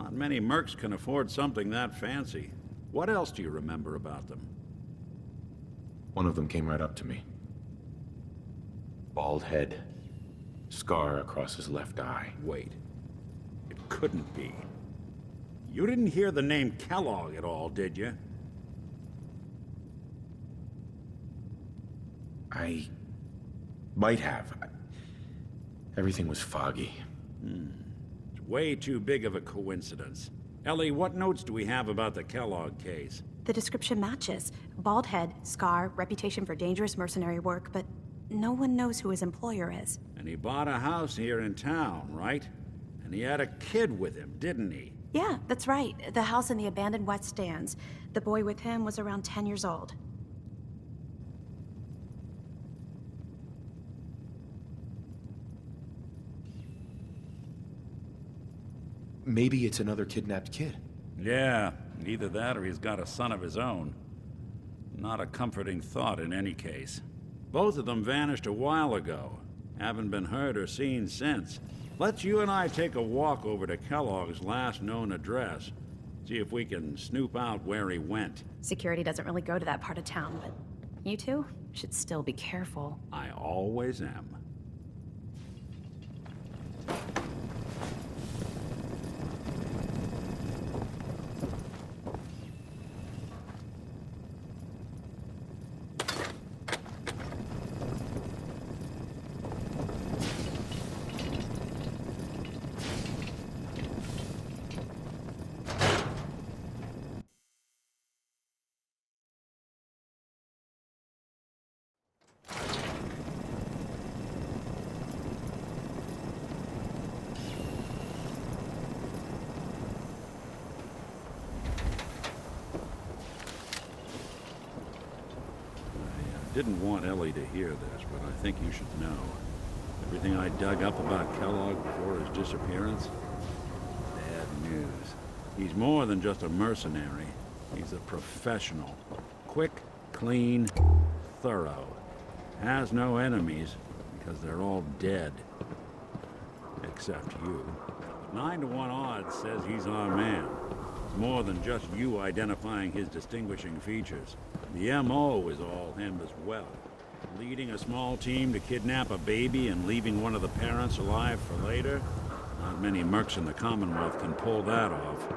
Not many mercs can afford something that fancy. What else do you remember about them? One of them came right up to me. Bald head. Scar across his left eye. Wait. It couldn't be. You didn't hear the name Kellogg at all, did you? I might have. Everything was foggy. It's way too big of a coincidence. Ellie, what notes do we have about the Kellogg case? The description matches. Bald head, scar, reputation for dangerous mercenary work, but no one knows who his employer is. And he bought a house here in town, right? And he had a kid with him, didn't he? Yeah, that's right. The house in the abandoned West Stands. The boy with him was around 10 years old. Maybe it's another kidnapped kid. Yeah, either that or he's got a son of his own. Not a comforting thought in any case. Both of them vanished a while ago. Haven't been heard or seen since. Let's you and I take a walk over to Kellogg's last known address. See if we can snoop out where he went. Security doesn't really go to that part of town, but you two should still be careful. I always am. Didn't want Ellie to hear this, but I think you should know. Everything I dug up about Kellogg before his disappearance? Bad news. He's more than just a mercenary. He's a professional. Quick, clean, thorough. Has no enemies, because they're all dead. Except you. 9 to 1 odds says he's our man. It's more than just you identifying his distinguishing features. The M.O. is all him as well. Leading a small team to kidnap a baby and leaving one of the parents alive for later? Not many mercs in the Commonwealth can pull that off.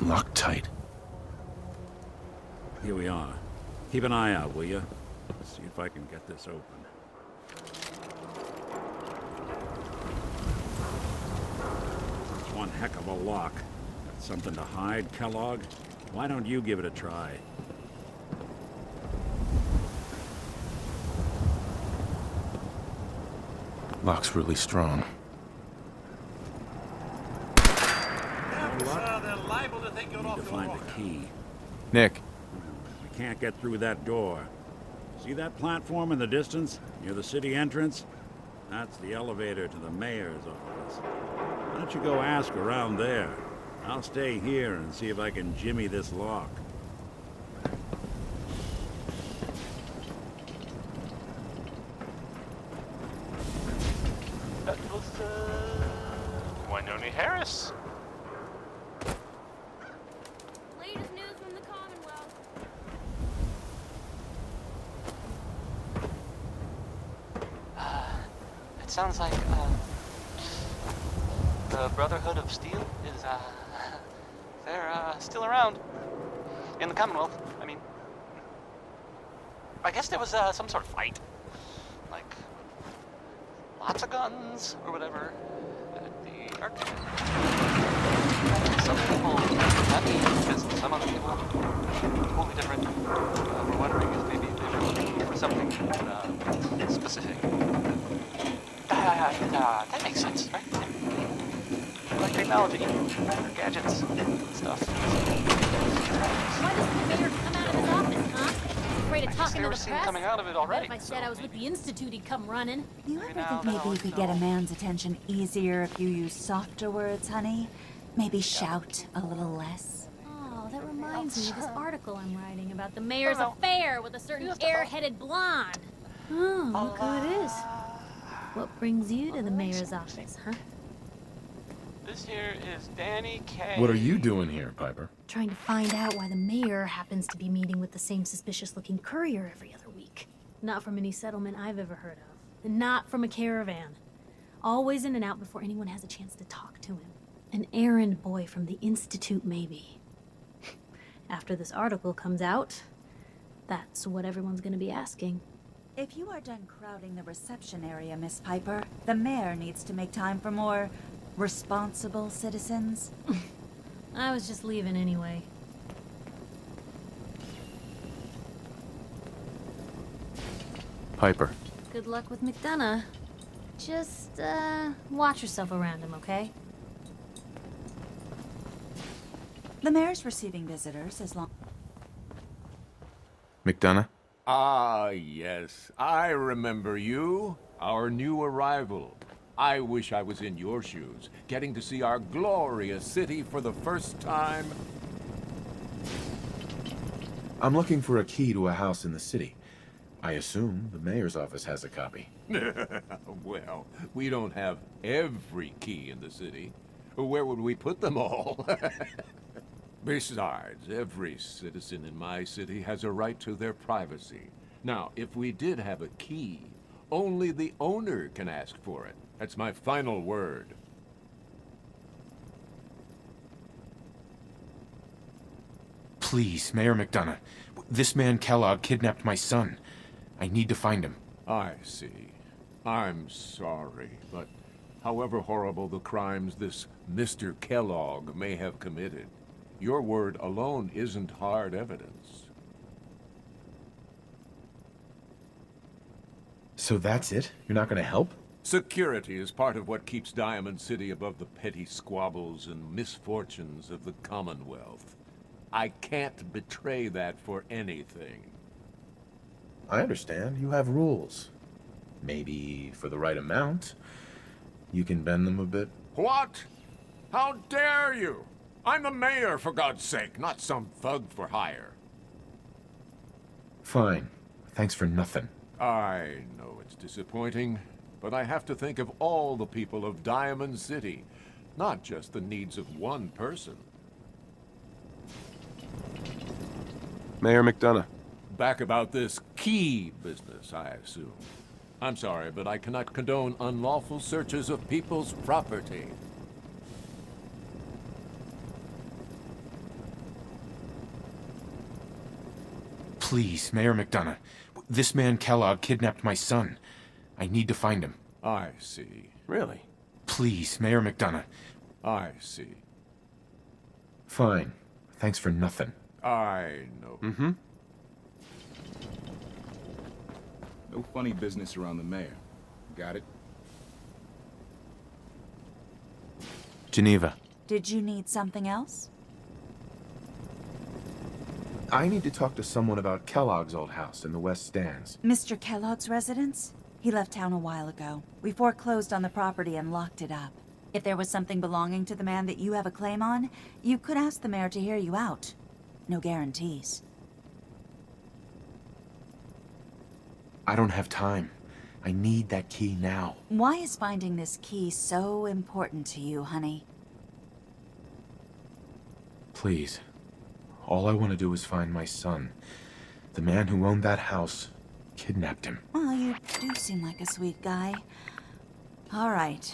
Locked tight. Here we are. Keep an eye out, will you? Let's see if I can get this open. It's one heck of a lock. Got something to hide, Kellogg? Why don't you give it a try? Lock's really strong. Need to find the key. Nick. We can't get through that door. See that platform in the distance, near the city entrance? That's the elevator to the mayor's office. Why don't you go ask around there? I'll stay here and see if I can jimmy this lock. That was, Winoni Harris. Latest news from the Commonwealth. It sounds like, the Brotherhood of Steel is, they're, still around. In the Commonwealth, I mean. I guess there was, some sort of fight. Like, lots of guns, or whatever, at the arcade. Some people, happy because some other people, totally different, were wondering if maybe they were looking for something, specific. That makes sense, right? Like technology, or gadgets, stuff. Why doesn't the mayor come out of his office, huh? afraid of I guess talking they to were the seen press. coming out of it I bet already. if I said so I was with maybe- the Institute, he'd come running. You Maybe ever now think they'll maybe you always could get a know. man's attention easier if you use softer words, honey? Maybe shout a little less. Oh, that reminds me of this article I'm writing about the mayor's know. affair with a certain Just a thought. airheaded blonde. Oh, look who it is. What brings you to the mayor's office, huh? This here is Danny K. What are you doing here, Piper? Trying to find out why the mayor happens to be meeting with the same suspicious-looking courier every other week. Not from any settlement I've ever heard of. And not from a caravan. Always in and out before anyone has a chance to talk to him. An errand boy from the Institute, maybe. After this article comes out, that's what everyone's gonna be asking. If you are done crowding the reception area, Miss Piper, the mayor needs to make time for more responsible citizens. I was just leaving anyway. Piper. Good luck with McDonough. Just, watch yourself around him, okay? The mayor's receiving visitors as long... McDonough? Ah, yes. I remember you. Our new arrival. I wish I was in your shoes, getting to see our glorious city for the first time. I'm looking for a key to a house in the city. I assume the mayor's office has a copy. Well, we don't have every key in the city. Where would we put them all? Besides, every citizen in my city has a right to their privacy. Now, if we did have a key, only the owner can ask for it. That's my final word. Please, Mayor McDonough. This man Kellogg kidnapped my son. I need to find him. I see. I'm sorry, but however horrible the crimes this Mr. Kellogg may have committed, your word alone isn't hard evidence. So that's it? You're not gonna help? Security is part of what keeps Diamond City above the petty squabbles and misfortunes of the Commonwealth. I can't betray that for anything. I understand. You have rules. Maybe for the right amount, you can bend them a bit. What? How dare you? I'm the mayor, for God's sake, not some thug for hire. Fine. Thanks for nothing. I know it's disappointing, but I have to think of all the people of Diamond City, not just the needs of one person. Mayor McDonough. Back about this key business, I assume. I'm sorry, but I cannot condone unlawful searches of people's property. Please, Mayor McDonough. This man Kellogg kidnapped my son. I need to find him. I see. Really? Please, Mayor McDonough. I see. Fine. Thanks for nothing. I know. Mm-hmm. No funny business around the mayor. Got it? Geneva. Did you need something else? I need to talk to someone about Kellogg's old house in the West Stands. Mr. Kellogg's residence? He left town a while ago. We foreclosed on the property and locked it up. If there was something belonging to the man that you have a claim on, you could ask the mayor to hear you out. No guarantees. I don't have time. I need that key now. Why is finding this key so important to you, honey? Please. All I want to do is find my son. The man who owned that house kidnapped him. Well, you do seem like a sweet guy. All right.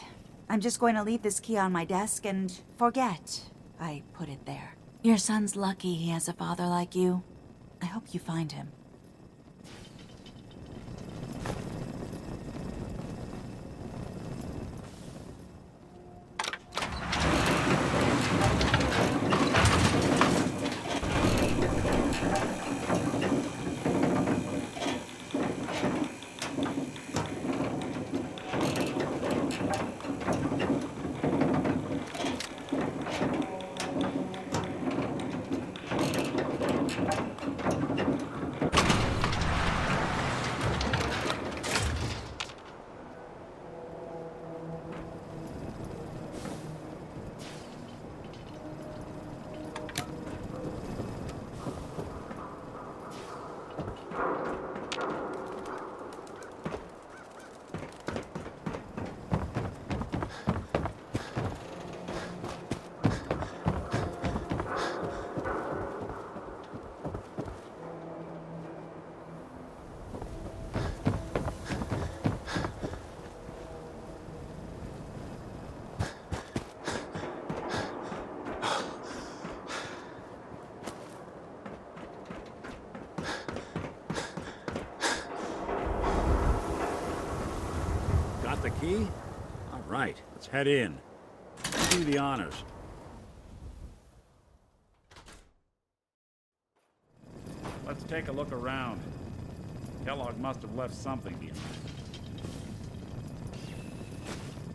I'm just going to leave this key on my desk and forget I put it there. Your son's lucky he has a father like you. I hope you find him. got the key? All right, let's head in. Do the honors. Let's take a look around. Kellogg must have left something behind.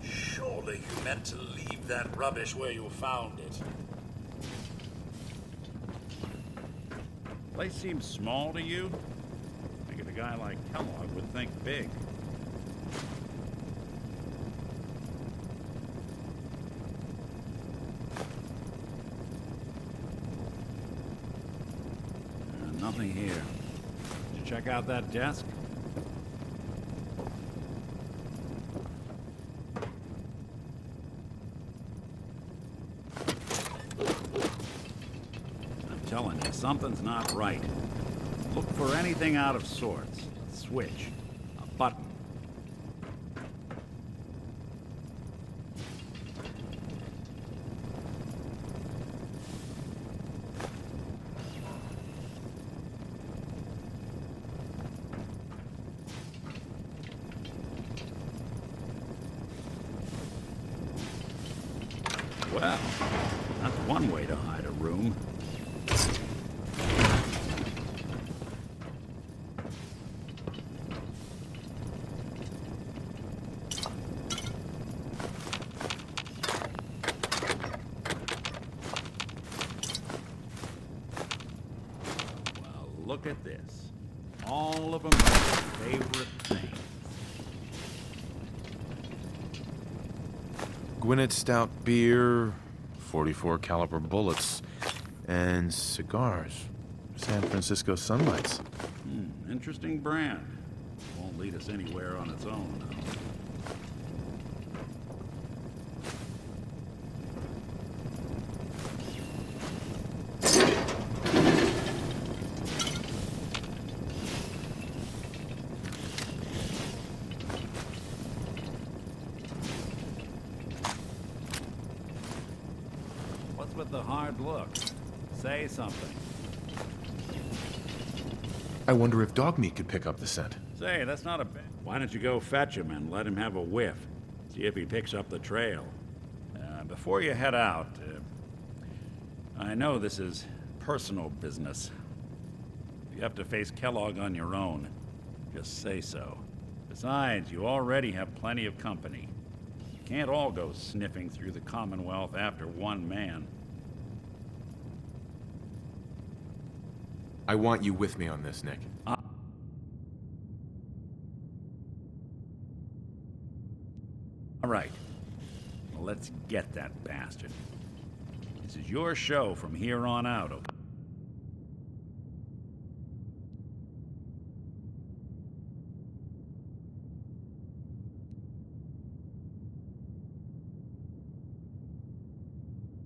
Surely you meant to leave that rubbish where you found it. Place seems small to you? Figured a guy like Kellogg would think big. Nothing here. Did you check out that desk? I'm telling you, something's not right. Look for anything out of sorts. A switch, a button. Well, that's one way to hide a room. Well, look at this. All of them are my favorite thing. Gwinnett Stout beer, 44 caliber bullets, and cigars. San Francisco Sunlights. Interesting brand. Won't lead us anywhere on its own, though. What's with the hard look? Say something. I wonder if dog meat could pick up the scent. Say, that's not a bad... Why don't you go fetch him and let him have a whiff? See if he picks up the trail. Before you head out, I know this is personal business. If you have to face Kellogg on your own, just say so. Besides, you already have plenty of company. You can't all go sniffing through the Commonwealth after one man. I want you with me on this, Nick. All right. Well, let's get that bastard. This is your show from here on out, okay?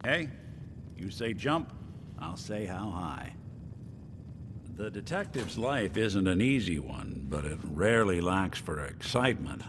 Hey, you say jump, I'll say how high. The detective's life isn't an easy one, but it rarely lacks for excitement.